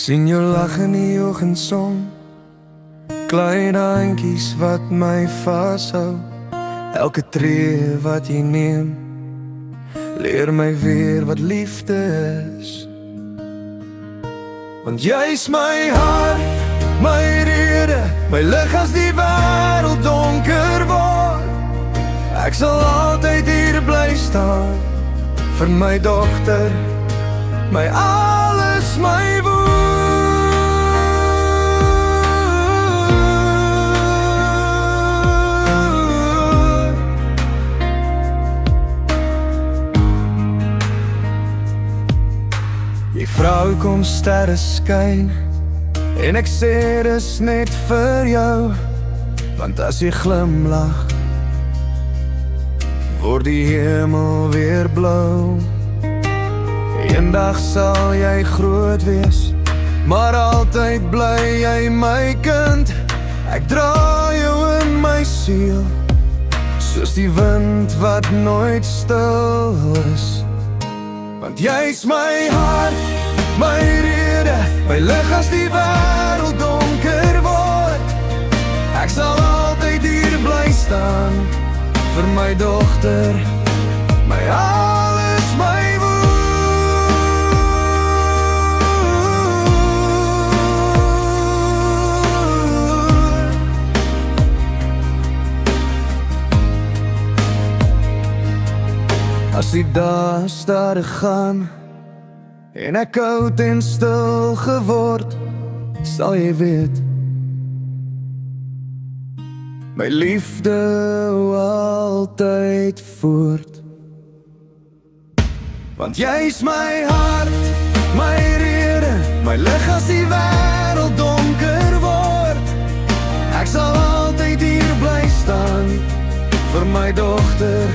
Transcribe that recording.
sien jou lag in die oggendson, klein handjies wat my vashou. Elke tree wat jy neem, leer my weer wat liefde is. Want jy's my hart, my rede, my lig as die wêreld donker word. Ek sal altyd hier bly staan, vir my dogter, my alles, my woord. Jy vrou kom sterre skyn, en ek sê dis net vir jou, want as jy glimlag, word die hemel weer blou. Eendag sal jy groot wees, maar altyd bly jy my kind. Ek dra jou in my siel, soos die wind wat nooit stil is. Want jy's my hart, my rede, my lig as die wêreld donker word. Ek sal altyd hier bly staan, vir my dogter, my alles, my woord. As die dae stadig gaan, en ek koud en stil geword, sal jy weet, my liefde hou altyd voort. Want jy's my hart, my rede, my lig as die wêreld donker word. Ek sal altyd hier bly staan, vir my dogter,